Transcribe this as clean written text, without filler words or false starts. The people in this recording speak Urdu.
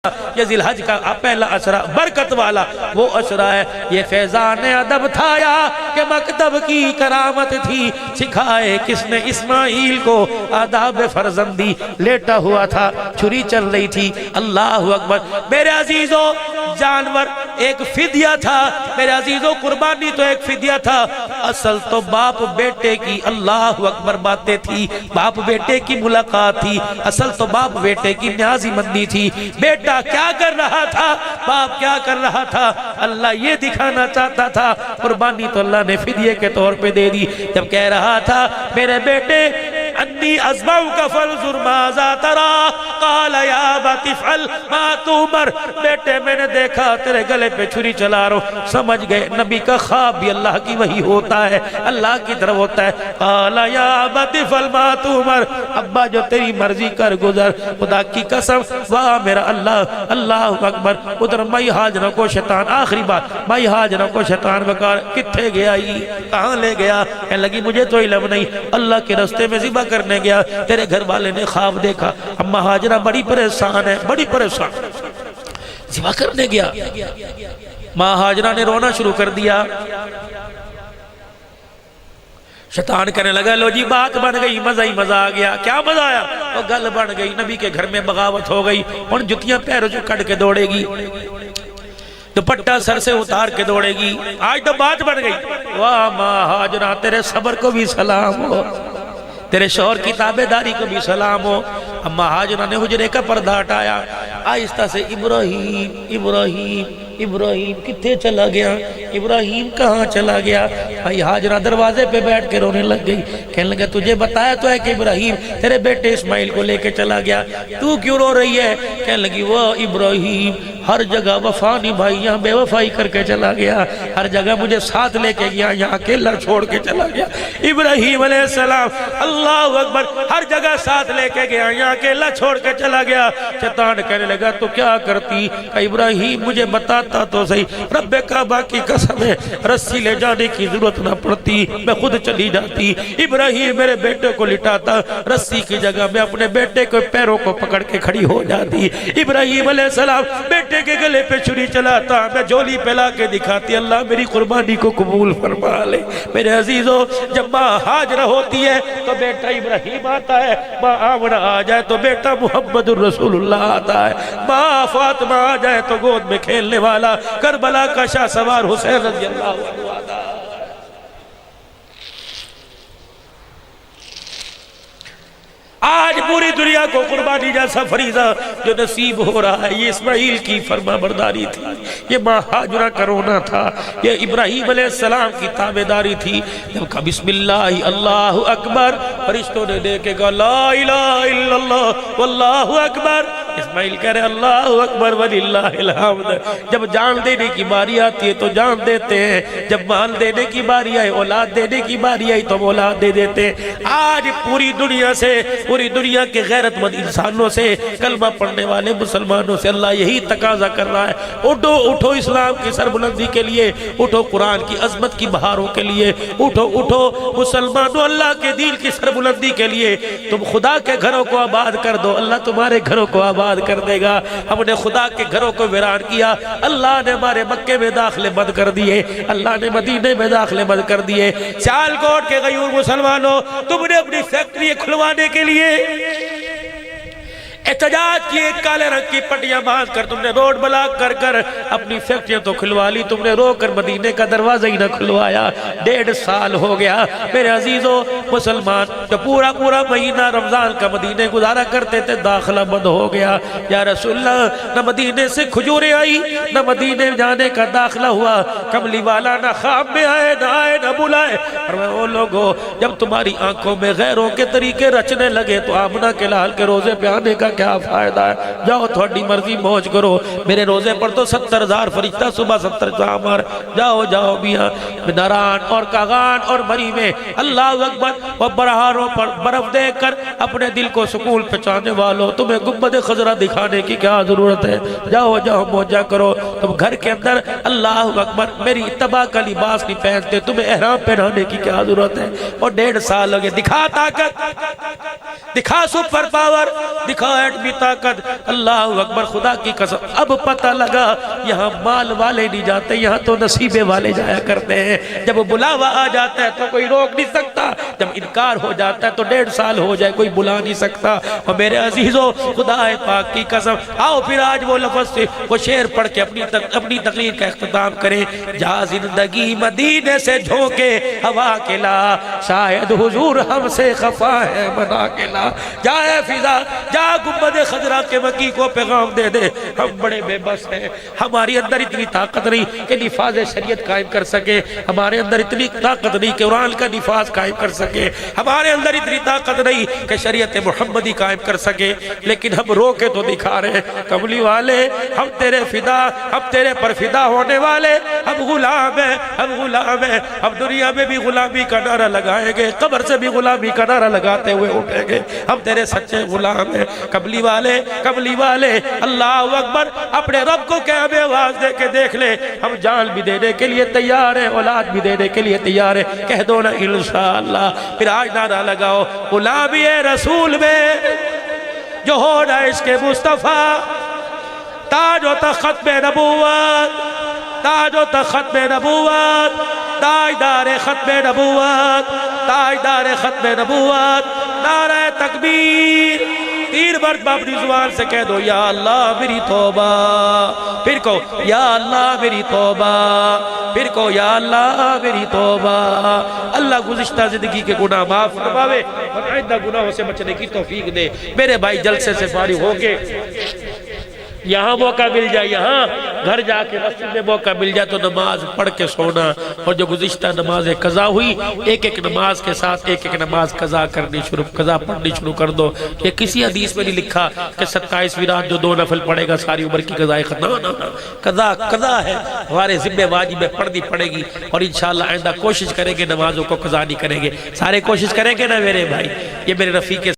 یہ ذی الحج کا پہلا عشرہ برکت والا وہ عشرہ ہے۔ یہ فیضان ادب تھا یا کہ مکتب کی کرامت تھی، سکھائے کس نے اسماعیل کو آداب فرزندی۔ لیٹا ہوا تھا، چھری چل رہی تھی، اللہ اکبر۔ میرے عزیزو جانور ایک فدیہ تھا، میرے عزیزو قربانی تو ایک فدیہ تھا، اصل تو باپ بیٹے کی اللہ اکبر باتیں تھی، باپ بیٹے کی ملاقات تھی، اصل تو باپ بیٹے کی نیازی مندی تھی۔ بیٹا کیا کر رہا تھا، باپ کیا کر رہا تھا، اللہ یہ دکھانا چاہتا تھا۔ قربانی تو اللہ نے فدیے کے طور پہ دے دی۔ جب کہہ رہا تھا میرے بیٹے انی اذبحک فانظر ماذا تری، قال یا ابت افعل ما تؤمر، بیٹے میں نے دیکھا تیرے گلے پہ چھری چلا رہا ہوں۔ سمجھ گئے نبی کا خواب بھی اللہ کی وحی ہوتا ہے، اللہ کی طرف ہوتا ہے۔ قال یا ابت افعل ما تؤمر، ابا جو تیری مرضی کر گزر۔ خدا کی قسم واہ میرا اللہ، اللہ اکبر۔ ادھر مائی حاجرہ کو شیطان، آخری بات، مائی حاجرہ کو شیطان بکار کتھے گیا ہی، کہاں لے گیا؟ کہنے لگی مجھے تو علم نہیں، اللہ کے رستے میں ذبح کرنے گیا، تیرے گھر والے نے خواب دیکھا۔ اما حاجرہ بڑی پریشان ہے، بڑی پریشان، ذبح کرنے گیا۔ ماں حاجرہ نے رونا شروع کر دیا۔ شیطان کہنے لگا لو جی بات بن گئی، مزہ ہی مزہ آ گیا۔ کیا مزہ آیا؟ وہ گل بن گئی، نبی کے گھر میں بغاوت ہو گئی، اور جتیاں پیروں سے کٹ کے دوڑے گی، دوپٹہ سر سے اتار کے دوڑے گی، آج تو بات بن گئی۔ واہ ماں حاجرہ تیرے صبر کو بھی سلام ہو، تیرے شوہر کی تابعداری کو بھی سلام ہو۔ اما حاجرہ نے حجرے کا پردہ ہٹایا، آہستہ سے ابراہیم ابراہیم ابراہیم کتنے چلا گیا، ابراہیم کہاں چلا گیا؟ بھائی حاجرہ دروازے پہ بیٹھ کے رونے لگ گئی، کہنے لگا تجھے بتایا تو ہے کہ ابراہیم تیرے بیٹے اسماعیل کو لے کے چلا گیا، تو کیوں رو رہی ہے؟ کہنے لگی وہ ابراہیم ہر جگہ وفا نبھائی، یہاں بے وفائی کر کے چلا گیا، ہر جگہ مجھے ساتھ لے کے گیا، یہاں اکیلا چھوڑ کے چلا گیا۔ ابراہیم علیہ السلام اللہ اکبر، ہر جگہ ساتھ لے کے گیا، یہاں اکیلا چھوڑ کے چلا گیا۔ شیطان کہنے لگا تو کیا کرتی؟ کہ ابراہیم مجھے بتاتا تو صحیح، رب کعبہ کی قسم ہے رسی لے جانے کی ضرورت نہ پڑتی، میں خود چلی جاتی۔ ابراہیم میرے بیٹے کو لٹاتا، رسی کی جگہ میں اپنے بیٹے کو پیروں کو پکڑ کے کھڑی ہو جاتی۔ ابراہیم علیہ السلام بیٹے کے گلے پہ چھری چلاتا، میں جولی پہلا کے دکھاتی، اللہ میری قربانی کو قبول فرما لے۔ میرے عزیزو جب ماں حاجرہ ہوتی ہے تو بیٹا ابراہیم آتا ہے، ماں آمنہ آ جائے تو بیٹا محمد الرسول اللہ آتا ہے، ماں فاطمہ آ جائے تو گود میں کھیلنے والا کربلا کا شاہ سوار حسین رضی اللہ عنہ آتا ہے۔ آج پوری دنیا کو قربانی جیسا فریضہ جو نصیب ہو رہا ہے، یہ اسماعیل کی فرما برداری تھی، یہ ماں حاجرہ کا رونا تھا، یہ ابراہیم علیہ السلام کی تابعداری تھی۔ جب کہا بسم اللہ اللہ اکبر، فرشتوں نے دیکھے کہا لا الہ الا اللہ واللہ اکبر، اسماعیل کہہ رہے اللہ اکبر وللہ الحمد۔ جب جان دینے کی باری آتی ہے تو جان دیتے ہیں، جب مال دینے کی باری آئی، اولاد دینے کی باری آئی تو اولاد دے دیتے ہیں۔ آج پوری دنیا سے، پوری دنیا کے غیرت مند انسانوں سے، کلمہ پڑھنے والے مسلمانوں سے اللہ یہی تقاضا کر رہا ہے، اٹھو اٹھو اسلام کی سربلندی کے لیے، اٹھو قرآن کی عظمت کی بہاروں کے لیے، اٹھو اٹھو مسلمانوں اللہ کے دین کی سربلندی کے لیے۔ تم خدا کے گھروں کو آباد کر دو، اللہ تمہارے گھروں کو آباد کر دے گا۔ ہم نے خدا کے گھروں کو ویران کیا، اللہ نے ہمارے مکے میں داخلے بند کر دیے، اللہ نے مدینے میں داخلے بند کر دیے۔ سیالکوٹ کے غیور مسلمانوں، تم نے اپنی فیکٹری کھلوانے کے لیے احتجاج کیے، کالے رنگ کی پٹیاں باندھ کر تم نے روڈ بلاک کر کر اپنی فیکٹریاں تو کھلوا لی، تم نے رو کر مدینے کا دروازہ ہی نہ کھلوایا۔ 1.5 سال ہو گیا میرے عزیزو مسلمان، جو پورا مہینہ رمضان کا مدینے گزارا کرتے تھے، داخلہ بند ہو گیا۔ یا رسول اللہ نہ مدینے سے کھجوریں آئی، نہ مدینے جانے کا داخلہ ہوا، کملی والا نہ خواب میں آئے نہ بلائے۔ اور میں وہ لوگوں جب تمہاری آنکھوں میں غیروں کے طریقے رچنے لگے تو آمنہ کے لال کے روزے پہ آنے کا کیا فائدہ ہے؟ جاؤ تھوڑی مرضی موج کرو، میرے روزے پر تو 70,000 فرشتہ صبح 70 شامر، جاؤ میاں ناران اور کاغان اور مری میں اللہ اکبر، وہ برہاروں پر برف دے کر اپنے دل کو سکون پہنچانے والوں، تمہیں گنبد خضرا دکھانے کی کیا ضرورت ہے؟ جاؤ موجہ کرو۔ تم گھر کے اندر اللہ اکبر میری اتباع کا لباس نہیں پہنتے، تمہیں احرام پہنانے کی کیا ضرورت ہے؟ اور 1.5 سال ہو گئے، دکھا طاقت، دکھا سپر پاور، دکھا ایٹمی طاقت، اللہ اکبر، خدا کی قسم اب پتہ لگا یہاں مال والے نہیں جاتے، یہاں تو نصیبے والے جایا کرتے ہیں۔ جب بلاوا آ جاتا ہے تو کوئی روک نہیں سکتا، جب انکار ہو جاتا ہے تو 1.5 سال ہو جائے کوئی بلا نہیں سکتا۔ اور میرے عزیزو خدا پاک کی قسم، آؤ پھر آج وہ لفظ سے وہ شعر پڑھ کے اپنی تقریر کا اختتام کریں۔ جا زندگی مدینے سے جھونکے ہوا کے لا، شاید حضور ہم سے خفا ہے منا کے لا۔ جا اے فضا، جا گنبد خضرا کے مکی کو پیغام دے دے، ہم بڑے بے بس ہیں، ہماری اندر اتنی طاقت نہیں کہ نفاذ شریعت قائم کر سکے، ہمارے اندر اتنی طاقت نہیں کہ قرآن کا نفاذ قائم کر سکے، ہمارے اندر اتنی طاقت نہیں کہ شریعت محمدی قائم کر سکے، لیکن ہم رو کے تو دکھا رہے ہیں۔ کملی والے ہم تیرے فدا، ہم تیرے پر فدا ہونے والے، ہم غلام ہیں، ہم غلام ہیں، ہم دنیا میں بھی غلامی کا نعرہ لگائیں گے، قبر سے بھی غلامی کا نعرہ لگاتے ہوئے اٹھیں گے، ہم تیرے سچے غلام ہیں۔ کملی والے، کملی والے، اللہ اکبر، اپنے رب کو کہ ہمیں آواز دے کے دیکھ لے، ہم جان بھی دینے کے لیے تیار ہیں، اولاد بھی دینے کے لیے تیار ہیں، کہہ دو نا انشاءاللہ۔ پھر آج نعرہ لگاؤ، غلامی رسول میں جو ہونا عشق مصطفیٰ، تاج و تخت میں نبوت، تاج و تخت میں نبوت، تاجدار ختم نبوت، تاجدار ختم نبوت، نعرہ تکبیر۔ 3 مرتبہ اپنی زبان سے کہہ دو، یا اللہ میری توبہ، پھر کہو یا اللہ میری توبہ، پھر کہو یا اللہ میری توبہ۔ اللہ گزشتہ زندگی کے گناہ معاف فرماوے اور آئندہ گناہوں سے بچنے کی توفیق دے۔ میرے بھائی جلسے سے فارغ ہو کے یہاں موقع مل جائے، یہاں گھر جا کے مسجد میں موقع مل جائے تو نماز پڑھ کے سونا، اور جو گزشتہ نماز قضا ہوئی ایک ایک نماز کے ساتھ ایک ایک نماز قضا پڑھنی شروع کر دو۔ یہ کسی حدیث میں نہیں لکھا کہ 27ویں رات جو 2 نفل پڑھے گا ساری عمر کی قضا قضا قضا ہے، ہمارے ذمہ واجب ہے، پڑھنی پڑے گی، اور انشاءاللہ آئندہ کوشش کریں گے نمازوں کو قضا نہیں کریں گے، سارے کوشش کریں گے نا میرے بھائی۔ یہ میرے رفیق